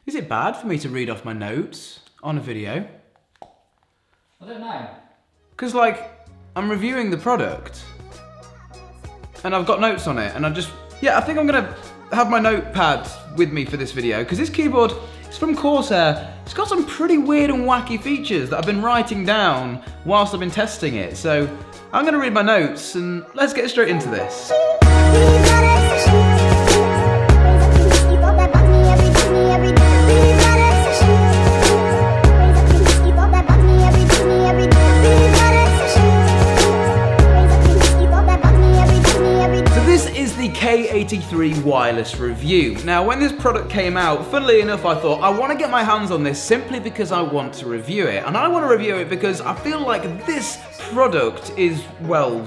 Is it bad for me to read off my notes on a video? I don't know. Because, like, I'm reviewing the product and I've got notes on it and I think I'm gonna have my notepad with me for this video because this keyboard, it's from Corsair. It's got some pretty weird and wacky features that I've been writing down whilst I've been testing it. So I'm gonna read my notes and let's get straight into this. The K83 wireless review. Now, when this product came out, funnily enough, I thought I want to get my hands on this simply because I want to review it. And I want to review it because I feel like this product is, well,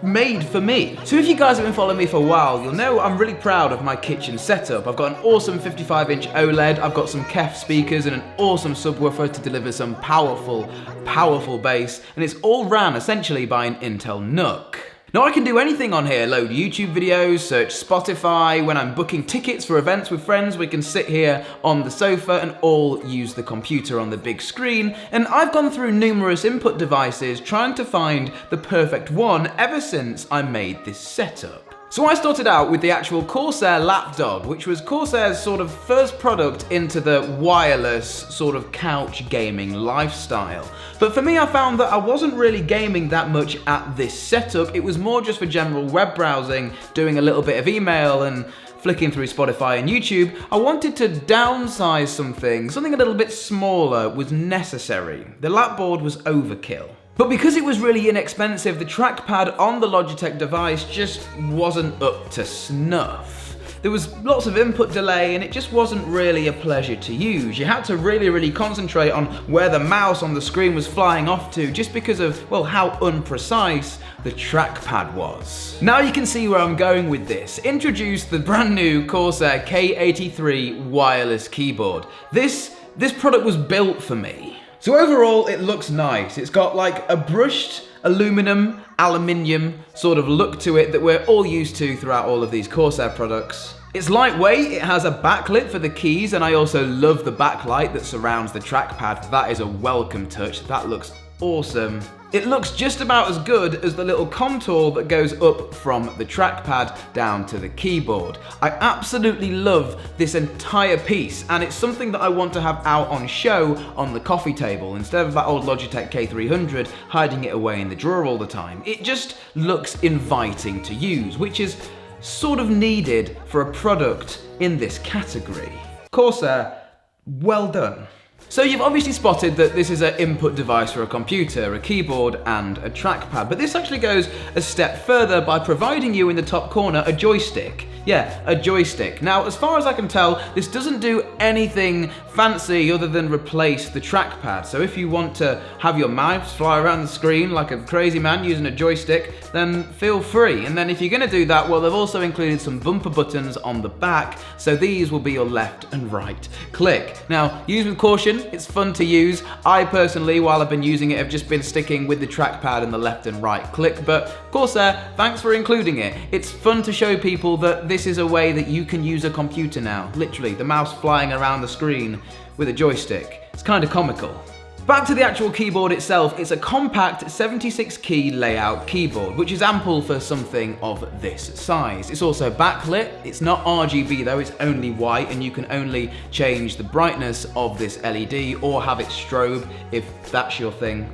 made for me. So if you guys have been following me for a while, you'll know I'm really proud of my kitchen setup. I've got an awesome 55-inch OLED, I've got some KEF speakers and an awesome subwoofer to deliver some powerful bass, and it's all ran essentially by an Intel NUC. Now I can do anything on here, load YouTube videos, search Spotify. When I'm booking tickets for events with friends, we can sit here on the sofa and all use the computer on the big screen. And I've gone through numerous input devices trying to find the perfect one ever since I made this setup. So I started out with the actual Corsair lapdog, which was Corsair's sort of first product into the wireless sort of couch gaming lifestyle. But for me, I found that I wasn't really gaming that much at this setup. It was more just for general web browsing, doing a little bit of email and flicking through Spotify and YouTube. I wanted to downsize something a little bit smaller was necessary. The lapboard was overkill. But because it was really inexpensive, the trackpad on the Logitech device just wasn't up to snuff. There was lots of input delay and it just wasn't really a pleasure to use. You had to really concentrate on where the mouse on the screen was flying off to just because of, well, how unprecise the trackpad was. Now you can see where I'm going with this. Introduce the brand new Corsair K83 wireless keyboard. This product was built for me. So overall, it looks nice. It's got like a brushed aluminium sort of look to it that we're all used to throughout all of these Corsair products. It's lightweight, it has a backlit for the keys, and I also love the backlight that surrounds the trackpad. That is a welcome touch. That looks awesome. It looks just about as good as the little contour that goes up from the trackpad down to the keyboard. I absolutely love this entire piece, and it's something that I want to have out on show on the coffee table instead of that old Logitech K300 hiding it away in the drawer all the time. It just looks inviting to use, which is sort of needed for a product in this category. Corsair, well done. So you've obviously spotted that this is an input device for a computer, a keyboard and a trackpad, but this actually goes a step further by providing you in the top corner a joystick. Yeah, a joystick. Now, as far as I can tell, this doesn't do anything fancy other than replace the trackpad. So if you want to have your mouse fly around the screen like a crazy man using a joystick, then feel free. And then if you're going to do that, well, they've also included some bumper buttons on the back, so these will be your left and right click. Now, use with caution, it's fun to use. I personally, while I've been using it, have just been sticking with the trackpad and the left and right click, but Corsair, thanks for including it. It's fun to show people that this is a way that you can use a computer now. Literally, the mouse flying around the screen with a joystick. It's kind of comical. Back to the actual keyboard itself, it's a compact 76 key layout keyboard, which is ample for something of this size. It's also backlit, it's not RGB though, it's only white, and you can only change the brightness of this LED or have it strobe if that's your thing.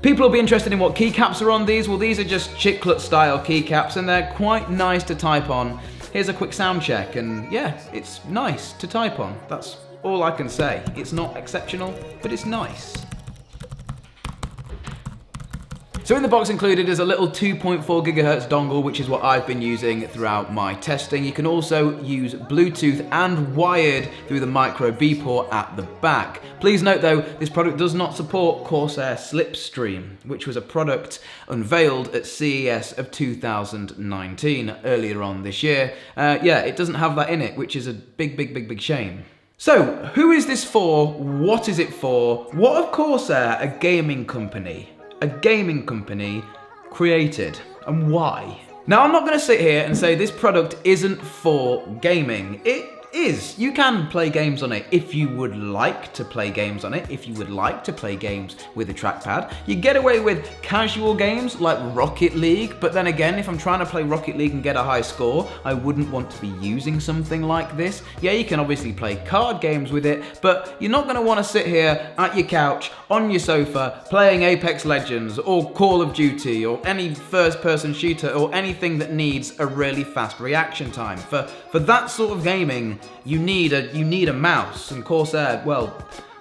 People will be interested in what keycaps are on these. Well, these are just chiclet style keycaps and they're quite nice to type on. Here's a quick sound check and yeah, it's nice to type on. That's all I can say. It's not exceptional, but it's nice. So in the box included is a little 2.4 GHz dongle, which is what I've been using throughout my testing. You can also use Bluetooth and wired through the micro B port at the back. Please note though, this product does not support Corsair Slipstream, which was a product unveiled at CES of 2019, earlier on this year. Yeah, it doesn't have that in it, which is a big shame. So, who is this for? What is it for? What of Corsair, a gaming company created, and why? Now, I'm not going to sit here and say this product isn't for gaming. It is you can play games on it if you would like to play games on it, if you would like to play games with a trackpad. You get away with casual games like Rocket League, but then again, if I'm trying to play Rocket League and get a high score, I wouldn't want to be using something like this. Yeah, you can obviously play card games with it, but you're not going to want to sit here at your couch, on your sofa, playing Apex Legends or Call of Duty or any first-person shooter or anything that needs a really fast reaction time. For that sort of gaming, you need a mouse, and Corsair, well,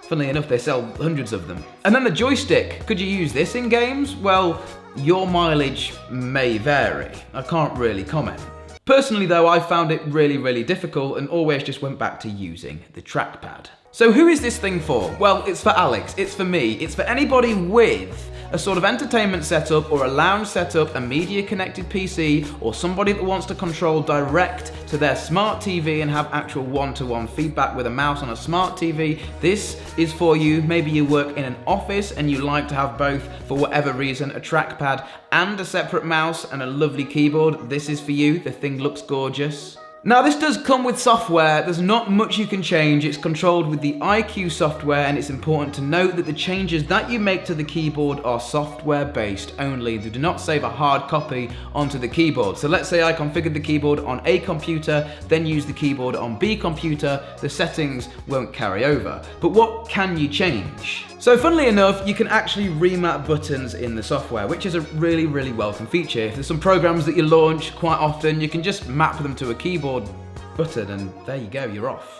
funnily enough, they sell hundreds of them. And then the joystick, could you use this in games? Well, your mileage may vary. I can't really comment. Personally though, I found it really difficult and always just went back to using the trackpad. So who is this thing for? Well, it's for Alex, it's for me, it's for anybody with a sort of entertainment setup or a lounge setup, a media connected PC, or somebody that wants to control direct to their smart TV and have actual one-to-one feedback with a mouse on a smart TV. This is for you. Maybe you work in an office and you like to have both, for whatever reason, a trackpad and a separate mouse and a lovely keyboard. This is for you. The thing looks gorgeous. Now this does come with software, there's not much you can change, it's controlled with the iCUE software, and it's important to note that the changes that you make to the keyboard are software based only. They do not save a hard copy onto the keyboard. So let's say I configured the keyboard on A computer, then use the keyboard on B computer, the settings won't carry over. But what can you change? So funnily enough, you can actually remap buttons in the software, which is a really welcome feature. If there's some programs that you launch quite often, you can just map them to a keyboard button and there you go, you're off.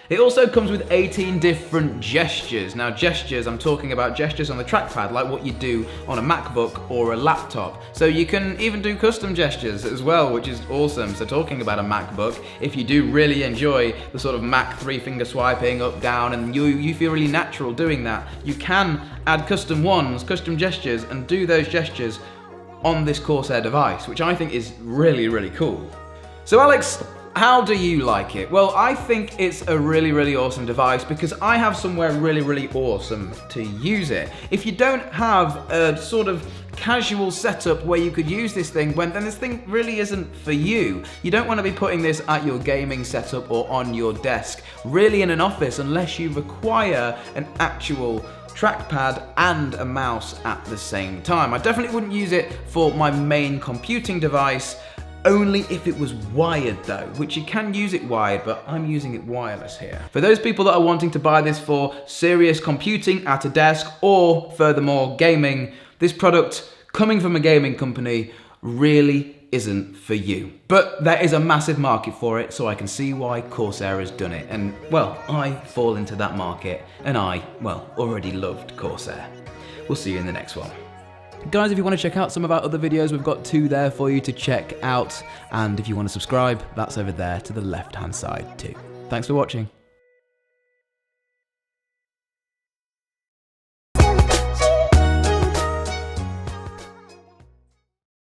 It also comes with 18 different gestures. Now gestures, I'm talking about gestures on the trackpad, like what you do on a MacBook or a laptop. So you can even do custom gestures as well, which is awesome. So talking about a MacBook, if you do really enjoy the sort of Mac 3-finger swiping up, down, and you feel really natural doing that, you can add custom ones, custom gestures, and do those gestures on this Corsair device, which I think is really cool. So Alex, how do you like it? Well, I think it's a really awesome device because I have somewhere really awesome to use it. If you don't have a sort of casual setup where you could use this thing, then this thing really isn't for you. You don't want to be putting this at your gaming setup or on your desk, really in an office, unless you require an actual trackpad and a mouse at the same time. I definitely wouldn't use it for my main computing device, only if it was wired though, which you can use it wired, but I'm using it wireless here. For those people that are wanting to buy this for serious computing at a desk or furthermore gaming, this product coming from a gaming company really isn't for you. But there is a massive market for it, so I can see why Corsair has done it. And well, I fall into that market and I, well, already loved Corsair. We'll see you in the next one. Guys, if you want to check out some of our other videos, we've got 2 there for you to check out. And if you want to subscribe, that's over there to the left-hand side too. Thanks for watching.